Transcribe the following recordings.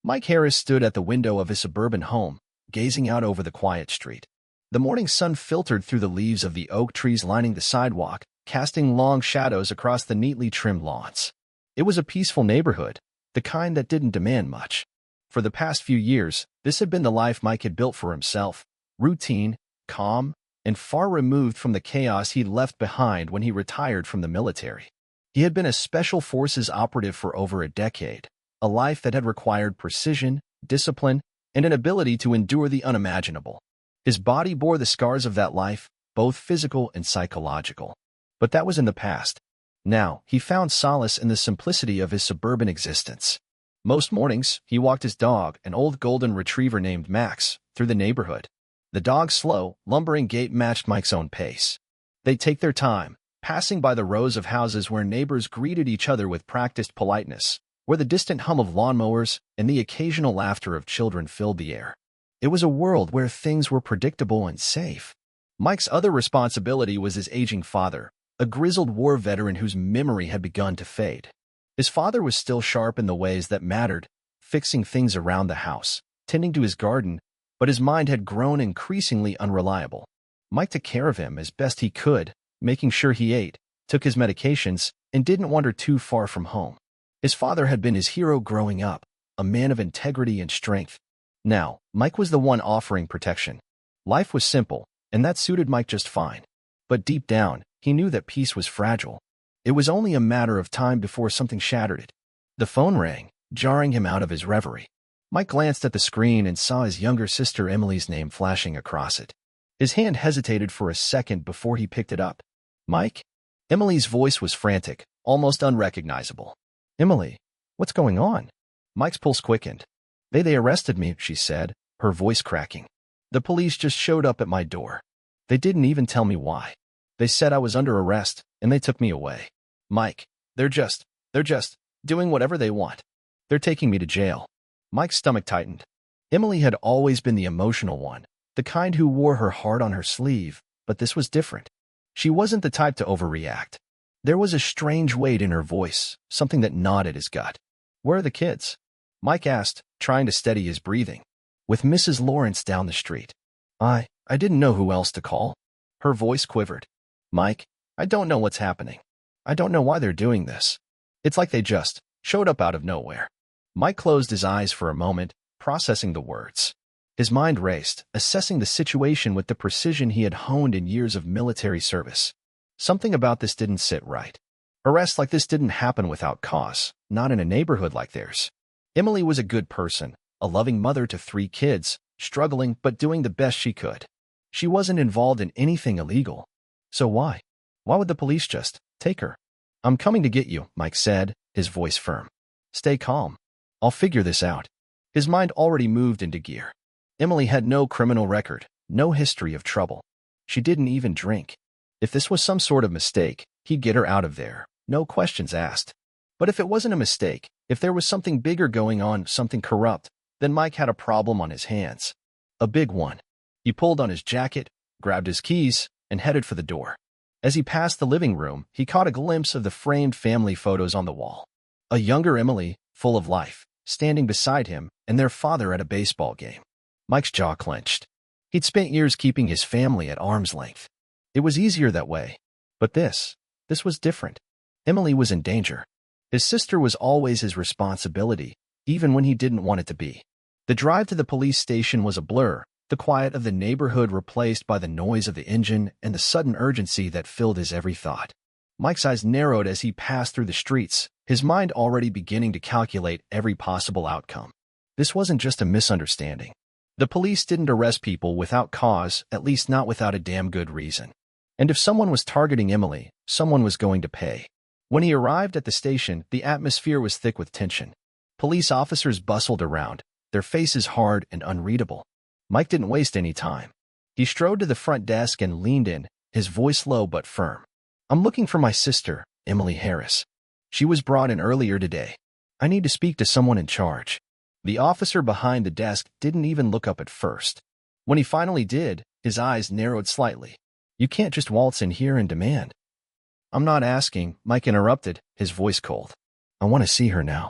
Mike Harris stood at the window of his suburban home, gazing out over the quiet street. The morning sun filtered through the leaves of the oak trees lining the sidewalk, casting long shadows across the neatly trimmed lawns. It was a peaceful neighborhood, the kind that didn't demand much. For the past few years, this had been the life Mike had built for himself, routine, calm, and far removed from the chaos he'd left behind when he retired from the military. He had been a special forces operative for over a decade, a life that had required precision, discipline, and an ability to endure the unimaginable. His body bore the scars of that life, both physical and psychological. But that was in the past. Now, he found solace in the simplicity of his suburban existence. Most mornings, he walked his dog, an old golden retriever named Max, through the neighborhood. The dog's slow, lumbering gait matched Mike's own pace. They'd take their time, passing by the rows of houses where neighbors greeted each other with practiced politeness, where the distant hum of lawnmowers and the occasional laughter of children filled the air. It was a world where things were predictable and safe. Mike's other responsibility was his aging father, a grizzled war veteran whose memory had begun to fade. His father was still sharp in the ways that mattered, fixing things around the house, tending to his garden, but his mind had grown increasingly unreliable. Mike took care of him as best he could, making sure he ate, took his medications, and didn't wander too far from home. His father had been his hero growing up, a man of integrity and strength. Now, Mike was the one offering protection. Life was simple, and that suited Mike just fine. But deep down, he knew that peace was fragile. It was only a matter of time before something shattered it. The phone rang, jarring him out of his reverie. Mike glanced at the screen and saw his younger sister Emily's name flashing across it. His hand hesitated for a second before he picked it up. "Mike?" Emily's voice was frantic, almost unrecognizable. "Emily, what's going on?" Mike's pulse quickened. They arrested me," she said, her voice cracking. "The police just showed up at my door. They didn't even tell me why. They said I was under arrest, and they took me away. Mike, they're just doing whatever they want. They're taking me to jail." Mike's stomach tightened. Emily had always been the emotional one, the kind who wore her heart on her sleeve, but this was different. She wasn't the type to overreact. There was a strange weight in her voice, something that gnawed at his gut. "Where are the kids?" Mike asked, trying to steady his breathing. "With Mrs. Lawrence down the street. I didn't know who else to call." Her voice quivered. "Mike, I don't know what's happening. I don't know why they're doing this. It's like they just showed up out of nowhere." Mike closed his eyes for a moment, processing the words. His mind raced, assessing the situation with the precision he had honed in years of military service. Something about this didn't sit right. Arrests like this didn't happen without cause, not in a neighborhood like theirs. Emily was a good person, a loving mother to 3 kids, struggling but doing the best she could. She wasn't involved in anything illegal. So why? Why would the police just take her? "I'm coming to get you," Mike said, his voice firm. "Stay calm. I'll figure this out." His mind already moved into gear. Emily had no criminal record, no history of trouble. She didn't even drink. If this was some sort of mistake, he'd get her out of there, no questions asked. But if it wasn't a mistake, if there was something bigger going on, something corrupt, then Mike had a problem on his hands. A big one. He pulled on his jacket, grabbed his keys, and headed for the door. As he passed the living room, he caught a glimpse of the framed family photos on the wall. A younger Emily, full of life, standing beside him, and their father at a baseball game. Mike's jaw clenched. He'd spent years keeping his family at arm's length. It was easier that way. But this was different. Emily was in danger. His sister was always his responsibility, even when he didn't want it to be. The drive to the police station was a blur, the quiet of the neighborhood replaced by the noise of the engine and the sudden urgency that filled his every thought. Mike's eyes narrowed as he passed through the streets, his mind already beginning to calculate every possible outcome. This wasn't just a misunderstanding. The police didn't arrest people without cause, at least not without a damn good reason. And if someone was targeting Emily, someone was going to pay. When he arrived at the station, the atmosphere was thick with tension. Police officers bustled around, their faces hard and unreadable. Mike didn't waste any time. He strode to the front desk and leaned in, his voice low but firm. "I'm looking for my sister, Emily Harris. She was brought in earlier today. I need to speak to someone in charge." The officer behind the desk didn't even look up at first. When he finally did, his eyes narrowed slightly. "You can't just waltz in here and demand." "I'm not asking," Mike interrupted, his voice cold. "I want to see her now."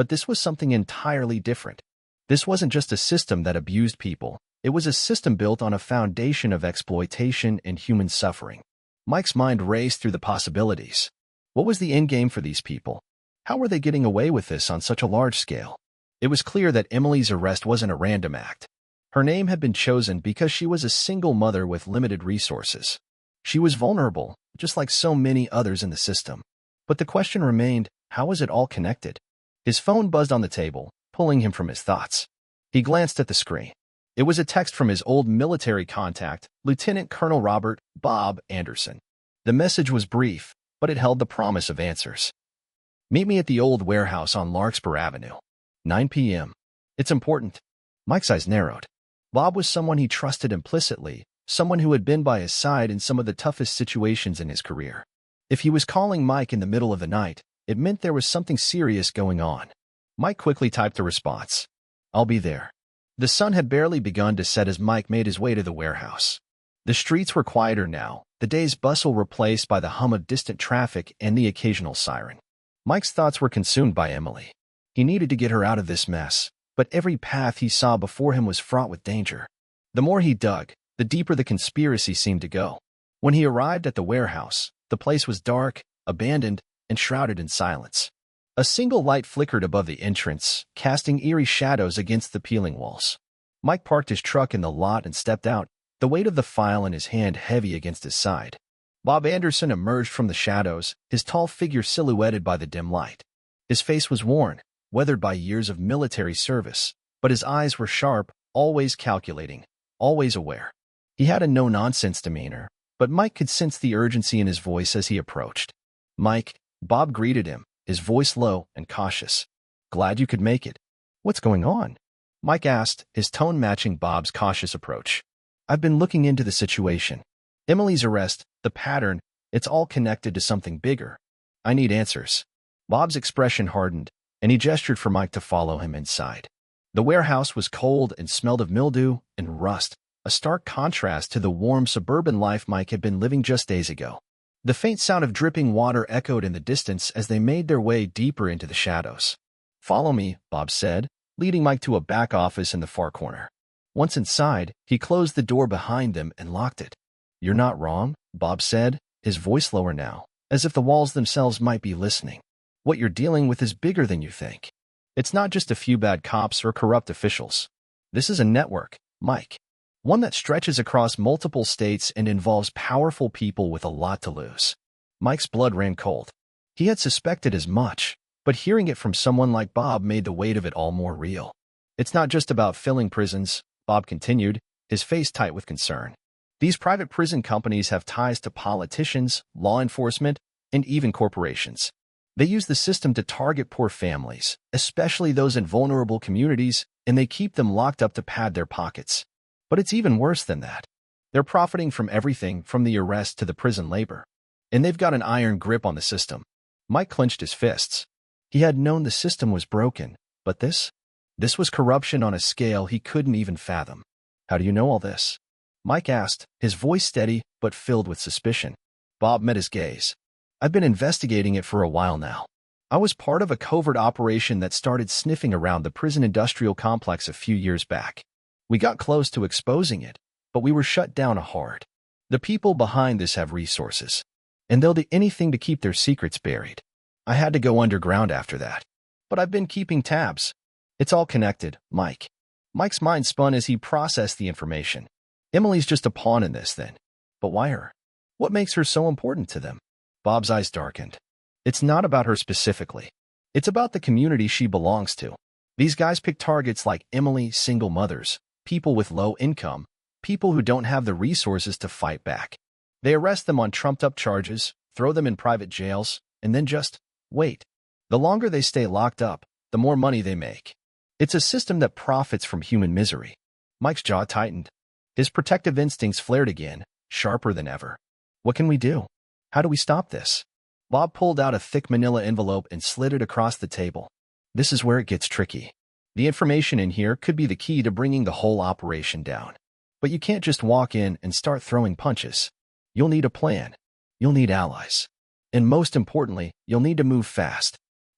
But this was something entirely different. This wasn't just a system that abused people. It was a system built on a foundation of exploitation and human suffering. Mike's mind raced through the possibilities. What was the end game for these people? How were they getting away with this on such a large scale? It was clear that Emily's arrest wasn't a random act. Her name had been chosen because she was a single mother with limited resources. She was vulnerable, just like so many others in the system. But the question remained, how was it all connected? His phone buzzed on the table, pulling him from his thoughts. He glanced at the screen. It was a text from his old military contact, Lieutenant Colonel Robert Bob Anderson. The message was brief, but it held the promise of answers. Meet me at the old warehouse on Larkspur Avenue. 9 p.m. It's important. Mike's eyes narrowed. Bob was someone he trusted implicitly, someone who had been by his side in some of the toughest situations in his career. If he was calling Mike in the middle of the night, it meant there was something serious going on. Mike quickly typed a response. I'll be there. The sun had barely begun to set as Mike made his way to the warehouse. The streets were quieter now, the day's bustle replaced by the hum of distant traffic and the occasional siren. Mike's thoughts were consumed by Emily. He needed to get her out of this mess, but every path he saw before him was fraught with danger. The more he dug, the deeper the conspiracy seemed to go. When he arrived at the warehouse, the place was dark, abandoned, and shrouded in silence. A single light flickered above the entrance, casting eerie shadows against the peeling walls. Mike parked his truck in the lot and stepped out, the weight of the file in his hand heavy against his side. Bob Anderson emerged from the shadows, his tall figure silhouetted by the dim light. His face was worn, weathered by years of military service, but his eyes were sharp, always calculating, always aware. He had a no-nonsense demeanor, but Mike could sense the urgency in his voice as he approached. Mike, Bob greeted him, his voice low and cautious. Glad you could make it. What's going on? Mike asked, his tone matching Bob's cautious approach. I've been looking into the situation. Emily's arrest, the pattern, it's all connected to something bigger. I need answers. Bob's expression hardened, and he gestured for Mike to follow him inside. The warehouse was cold and smelled of mildew and rust, a stark contrast to the warm suburban life Mike had been living just days ago. The faint sound of dripping water echoed in the distance as they made their way deeper into the shadows. Follow me, Bob said, leading Mike to a back office in the far corner. Once inside, he closed the door behind them and locked it. You're not wrong, Bob said, his voice lower now, as if the walls themselves might be listening. What you're dealing with is bigger than you think. It's not just a few bad cops or corrupt officials. This is a network, Mike. One that stretches across multiple states and involves powerful people with a lot to lose. Mike's blood ran cold. He had suspected as much, but hearing it from someone like Bob made the weight of it all more real. It's not just about filling prisons, Bob continued, his face tight with concern. These private prison companies have ties to politicians, law enforcement, and even corporations. They use the system to target poor families, especially those in vulnerable communities, and they keep them locked up to pad their pockets. But it's even worse than that. They're profiting from everything from the arrest to the prison labor. And they've got an iron grip on the system. Mike clenched his fists. He had known the system was broken, but this was corruption on a scale he couldn't even fathom. How do you know all this? Mike asked, his voice steady but filled with suspicion. Bob met his gaze. I've been investigating it for a while now. I was part of a covert operation that started sniffing around the prison industrial complex a few years back. We got close to exposing it, but we were shut down hard. The people behind this have resources, and they'll do anything to keep their secrets buried. I had to go underground after that. But I've been keeping tabs. It's all connected, Mike. Mike's mind spun as he processed the information. Emily's just a pawn in this, then. But why her? What makes her so important to them? Bob's eyes darkened. It's not about her specifically. It's about the community she belongs to. These guys pick targets like Emily, single mothers, people with low income, people who don't have the resources to fight back. They arrest them on trumped-up charges, throw them in private jails, and then just wait. The longer they stay locked up, the more money they make. It's a system that profits from human misery. Mike's jaw tightened. His protective instincts flared again, sharper than ever. What can we do? How do we stop this? Bob pulled out a thick manila envelope and slid it across the table. This is where it gets tricky. The information in here could be the key to bringing the whole operation down. But you can't just walk in and start throwing punches. You'll need a plan. You'll need allies. And most importantly, you'll need to move fast.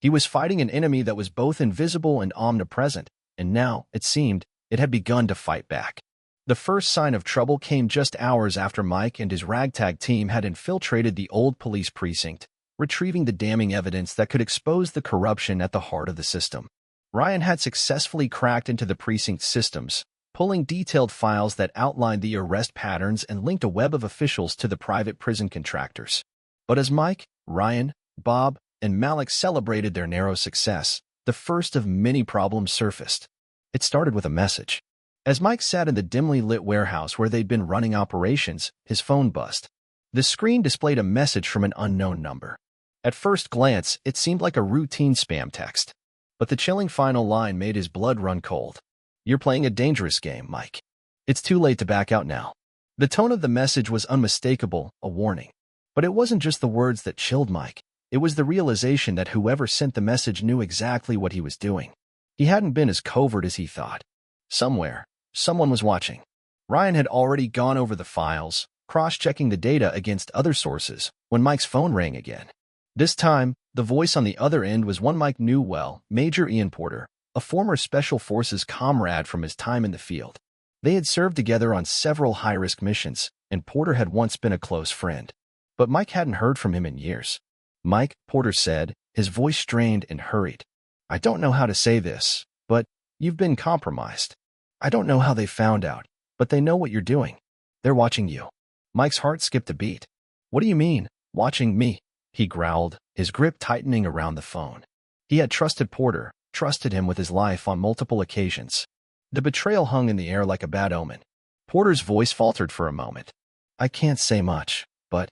He was fighting an enemy that was both invisible and omnipresent, and now, it seemed, it had begun to fight back. The first sign of trouble came just hours after Mike and his ragtag team had infiltrated the old police precinct, retrieving the damning evidence that could expose the corruption at the heart of the system. Ryan had successfully cracked into the precinct's systems, pulling detailed files that outlined the arrest patterns and linked a web of officials to the private prison contractors. But as Mike, Ryan, Bob, and Malik celebrated their narrow success, the first of many problems surfaced. It started with a message. As Mike sat in the dimly lit warehouse where they'd been running operations, his phone buzzed. The screen displayed a message from an unknown number. At first glance, it seemed like a routine spam text. But the chilling final line made his blood run cold. "You're playing a dangerous game, Mike. It's too late to back out now." The tone of the message was unmistakable, a warning. But it wasn't just the words that chilled Mike. It was the realization that whoever sent the message knew exactly what he was doing. He hadn't been as covert as he thought. Somewhere, someone was watching. Ryan had already gone over the files, cross-checking the data against other sources, when Mike's phone rang again. This time, the voice on the other end was one Mike knew well, Major Ian Porter, a former Special Forces comrade from his time in the field. They had served together on several high-risk missions, and Porter had once been a close friend. But Mike hadn't heard from him in years. "Mike," Porter said, his voice strained and hurried. "I don't know how to say this, but you've been compromised. I don't know how they found out, but they know what you're doing. They're watching you." Mike's heart skipped a beat. "What do you mean, watching me?" he growled, his grip tightening around the phone. He had trusted Porter, trusted him with his life on multiple occasions. The betrayal hung in the air like a bad omen. Porter's voice faltered for a moment. "I can't say much, but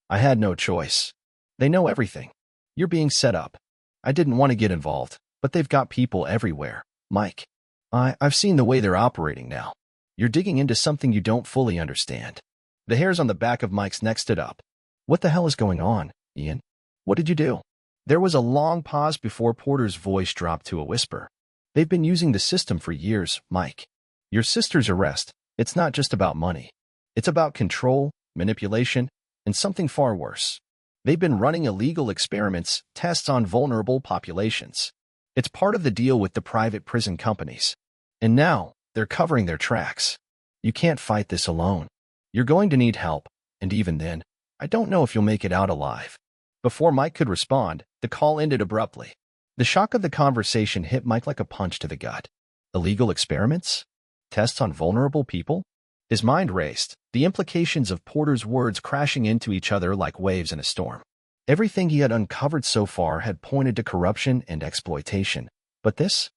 I had no choice. They know everything. You're being set up. I didn't want to get involved, but they've got people everywhere, Mike. I've seen the way they're operating now. You're digging into something you don't fully understand." The hairs on the back of Mike's neck stood up. "What the hell is going on, Ian? What did you do?" There was a long pause before Porter's voice dropped to a whisper. "They've been using the system for years, Mike. Your sister's arrest, it's not just about money. It's about control, manipulation, and something far worse. They've been running illegal experiments, tests on vulnerable populations. It's part of the deal with the private prison companies. And now, they're covering their tracks. You can't fight this alone. You're going to need help, and even then, I don't know if you'll make it out alive." Before Mike could respond, the call ended abruptly. The shock of the conversation hit Mike like a punch to the gut. Illegal experiments? Tests on vulnerable people? His mind raced, the implications of Porter's words crashing into each other like waves in a storm. Everything he had uncovered so far had pointed to corruption and exploitation. But this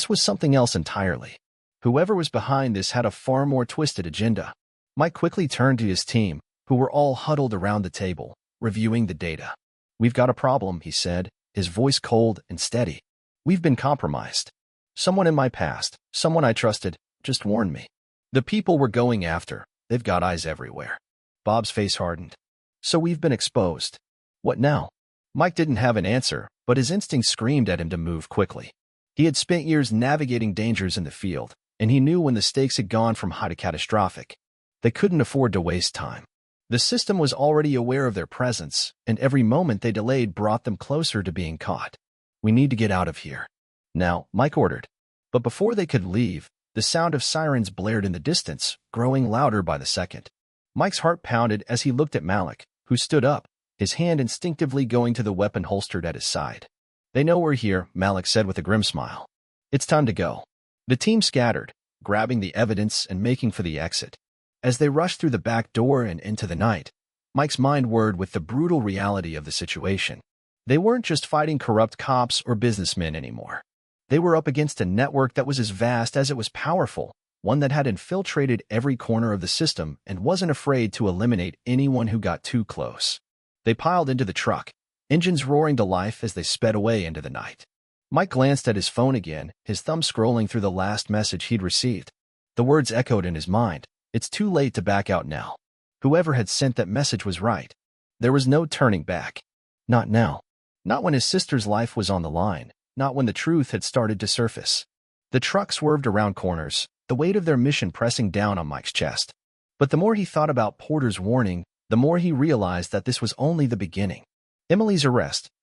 was something else entirely. Whoever was behind this had a far more twisted agenda. Mike quickly turned to his team, who were all huddled around the table, reviewing the data. "We've got a problem," he said, his voice cold and steady. "We've been compromised. Someone in my past, someone I trusted, just warned me. The people we're going after, they've got eyes everywhere." Bob's face hardened. "So we've been exposed. What now?" Mike didn't have an answer, but his instincts screamed at him to move quickly. He had spent years navigating dangers in the field, and he knew when the stakes had gone from high to catastrophic. They couldn't afford to waste time. The system was already aware of their presence, and every moment they delayed brought them closer to being caught. "We need to get out of here now," Mike ordered. But before they could leave, the sound of sirens blared in the distance, growing louder by the second. Mike's heart pounded as he looked at Malik, who stood up, his hand instinctively going to the weapon holstered at his side. "They know we're here," Malik said with a grim smile. "It's time to go." The team scattered, grabbing the evidence and making for the exit. As they rushed through the back door and into the night, Mike's mind whirred with the brutal reality of the situation. They weren't just fighting corrupt cops or businessmen anymore. They were up against a network that was as vast as it was powerful, one that had infiltrated every corner of the system and wasn't afraid to eliminate anyone who got too close. They piled into the truck, engines roaring to life as they sped away into the night. Mike glanced at his phone again, his thumb scrolling through the last message he'd received. The words echoed in his mind. It's too late to back out now. Whoever had sent that message was right. There was no turning back. Not now. Not when his sister's life was on the line. Not when the truth had started to surface. The truck swerved around corners, the weight of their mission pressing down on Mike's chest. But the more he thought about Porter's warning, the more he realized that this was only the beginning. Emily's arrest,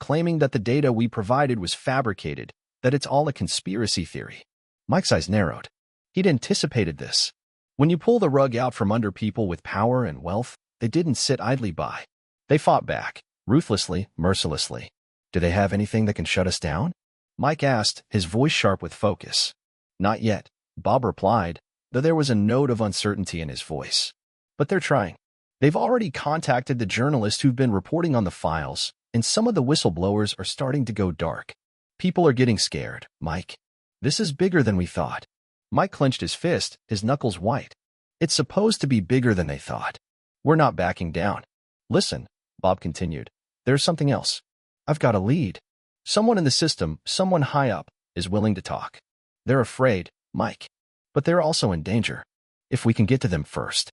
claiming that the data we provided was fabricated, that it's all a conspiracy theory. Mike's eyes narrowed. He'd anticipated this. When you pull the rug out from under people with power and wealth, they didn't sit idly by. They fought back, ruthlessly, mercilessly. Do they have anything that can shut us down? Mike asked, his voice sharp with focus. Not yet, Bob replied, though there was a note of uncertainty in his voice. But they're trying. They've already contacted the journalists who've been reporting on the files, and some of the whistleblowers are starting to go dark. People are getting scared, Mike. This is bigger than we thought. Mike clenched his fist, his knuckles white. It's supposed to be bigger than they thought. We're not backing down. Listen, Bob continued. There's something else. I've got a lead. Someone in the system, someone high up, is willing to talk. They're afraid, Mike. But they're also in danger. If we can get to them first.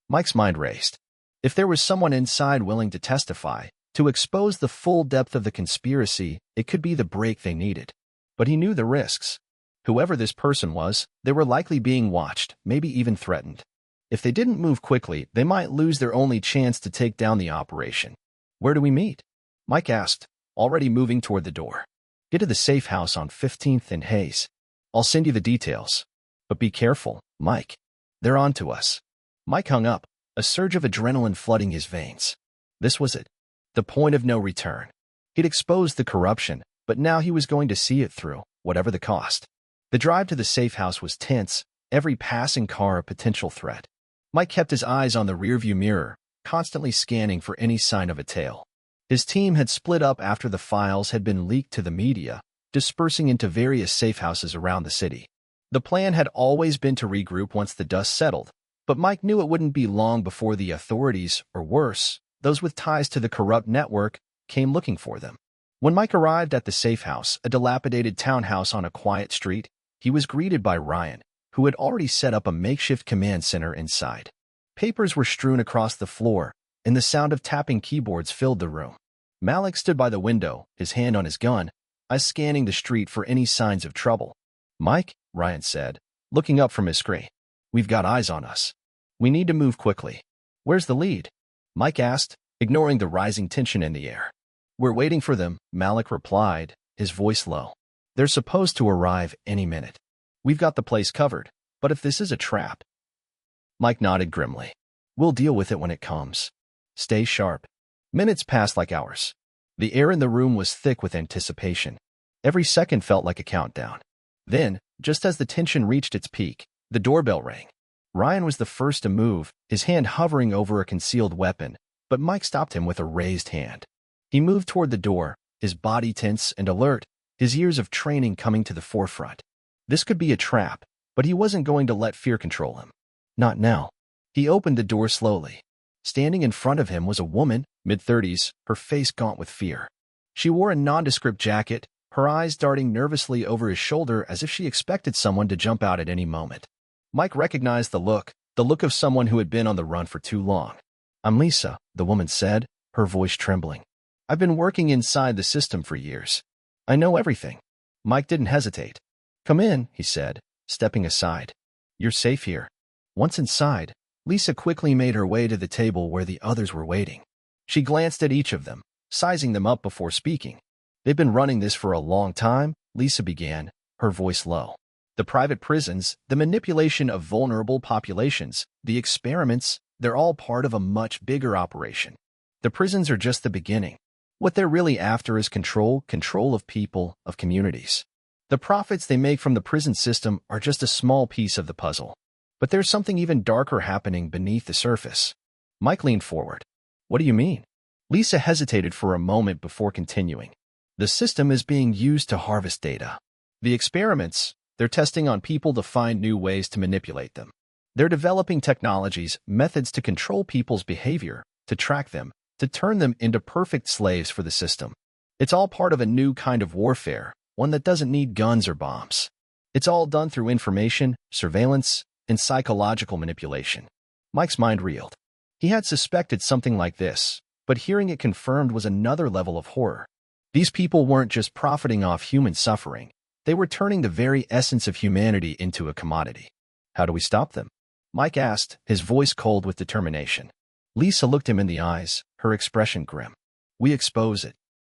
Mike's mind raced. If there was someone inside willing to testify, to expose the full depth of the conspiracy, it could be the break they needed. But he knew the risks. Whoever this person was, they were likely being watched, maybe even threatened. If they didn't move quickly, they might lose their only chance to take down the operation. Where do we meet? Mike asked, already moving toward the door. Get to the safe house on 15th and Hayes. I'll send you the details. But be careful, Mike. They're on to us. Mike hung up, a surge of adrenaline flooding his veins. This was it. The point of no return. He'd exposed the corruption, but now he was going to see it through, whatever the cost. The drive to the safe house was tense, every passing car a potential threat. Mike kept his eyes on the rearview mirror, constantly scanning for any sign of a tail. His team had split up after the files had been leaked to the media, dispersing into various safe houses around the city. The plan had always been to regroup once the dust settled, but Mike knew it wouldn't be long before the authorities, or worse, those with ties to the corrupt network, came looking for them. When Mike arrived at the safe house, a dilapidated townhouse on a quiet street, he was greeted by Ryan, who had already set up a makeshift command center inside. Papers were strewn across the floor, and the sound of tapping keyboards filled the room. Malik stood by the window, his hand on his gun, eyes scanning the street for any signs of trouble. Mike, Ryan said, looking up from his screen. We've got eyes on us. We need to move quickly. Where's the lead? Mike asked, ignoring the rising tension in the air. We're waiting for them, Malik replied, his voice low. They're supposed to arrive any minute. We've got the place covered, but if this is a trap... Mike nodded grimly. We'll deal with it when it comes. Stay sharp. Minutes passed like hours. The air in the room was thick with anticipation. Every second felt like a countdown. Then, just as the tension reached its peak, the doorbell rang. Ryan was the first to move, his hand hovering over a concealed weapon, but Mike stopped him with a raised hand. He moved toward the door, his body tense and alert, his years of training coming to the forefront. This could be a trap, but he wasn't going to let fear control him. Not now. He opened the door slowly. Standing in front of him was a woman, mid-30s, her face gaunt with fear. She wore a nondescript jacket, her eyes darting nervously over his shoulder as if she expected someone to jump out at any moment. Mike recognized the look of someone who had been on the run for too long. I'm Lisa, the woman said, her voice trembling. I've been working inside the system for years. I know everything. Mike didn't hesitate. Come in, he said, stepping aside. You're safe here. Once inside, Lisa quickly made her way to the table where the others were waiting. She glanced at each of them, sizing them up before speaking. They've been running this for a long time, Lisa began, her voice low. The private prisons, the manipulation of vulnerable populations, the experiments, they're all part of a much bigger operation. The prisons are just the beginning. What they're really after is control of people, of communities. The profits they make from the prison system are just a small piece of the puzzle. But there's something even darker happening beneath the surface. Mike leaned forward. What do you mean? Lisa hesitated for a moment before continuing. The system is being used to harvest data. The experiments, they're testing on people to find new ways to manipulate them. They're developing technologies, methods to control people's behavior, to track them, to turn them into perfect slaves for the system. It's all part of a new kind of warfare, one that doesn't need guns or bombs. It's all done through information, surveillance, and psychological manipulation. Mike's mind reeled. He had suspected something like this, but hearing it confirmed was another level of horror. These people weren't just profiting off human suffering. They were turning the very essence of humanity into a commodity. How do we stop them? Mike asked, his voice cold with determination. Lisa looked him in the eyes, her expression grim. We expose it.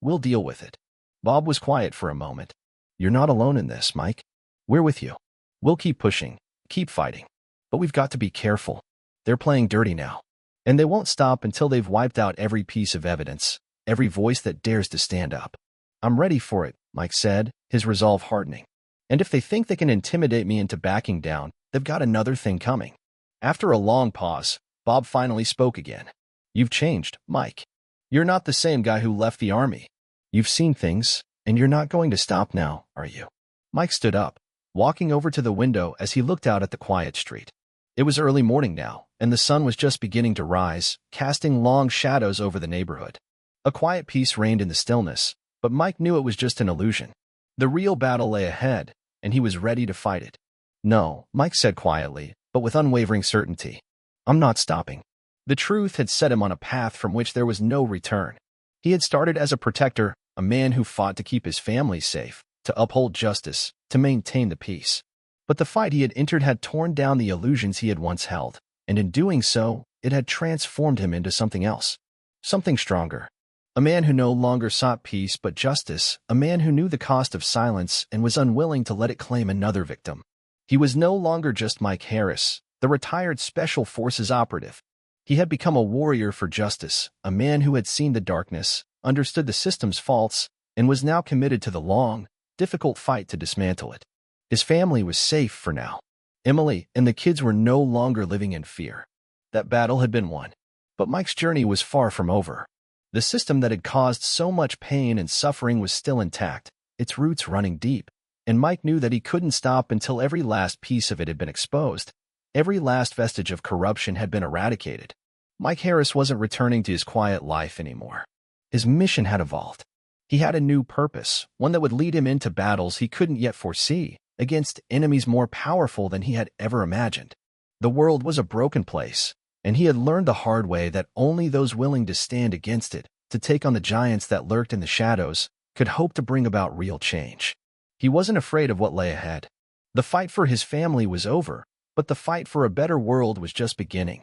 We'll deal with it. Bob was quiet for a moment. You're not alone in this, Mike. We're with you. We'll keep pushing, keep fighting. But we've got to be careful. They're playing dirty now. And they won't stop until they've wiped out every piece of evidence, every voice that dares to stand up. I'm ready for it, Mike said, his resolve hardening. And if they think they can intimidate me into backing down, they've got another thing coming. After a long pause, Bob finally spoke again. You've changed, Mike. You're not the same guy who left the army. You've seen things, and you're not going to stop now, are you? Mike stood up, walking over to the window as he looked out at the quiet street. It was early morning now, and the sun was just beginning to rise, casting long shadows over the neighborhood. A quiet peace reigned in the stillness, but Mike knew it was just an illusion. The real battle lay ahead, and he was ready to fight it. No, Mike said quietly, but with unwavering certainty. I'm not stopping. The truth had set him on a path from which there was no return. He had started as a protector, a man who fought to keep his family safe, to uphold justice, to maintain the peace. But the fight he had entered had torn down the illusions he had once held, and in doing so, it had transformed him into something else. Something stronger. A man who no longer sought peace but justice, a man who knew the cost of silence and was unwilling to let it claim another victim. He was no longer just Mike Harris, the retired Special Forces operative. He had become a warrior for justice, a man who had seen the darkness, understood the system's faults, and was now committed to the long, difficult fight to dismantle it. His family was safe for now. Emily and the kids were no longer living in fear. That battle had been won. But Mike's journey was far from over. The system that had caused so much pain and suffering was still intact, its roots running deep, and Mike knew that he couldn't stop until every last piece of it had been exposed. Every last vestige of corruption had been eradicated. Mike Harris wasn't returning to his quiet life anymore. His mission had evolved. He had a new purpose, one that would lead him into battles he couldn't yet foresee, against enemies more powerful than he had ever imagined. The world was a broken place, and he had learned the hard way that only those willing to stand against it, to take on the giants that lurked in the shadows, could hope to bring about real change. He wasn't afraid of what lay ahead. The fight for his family was over, but the fight for a better world was just beginning.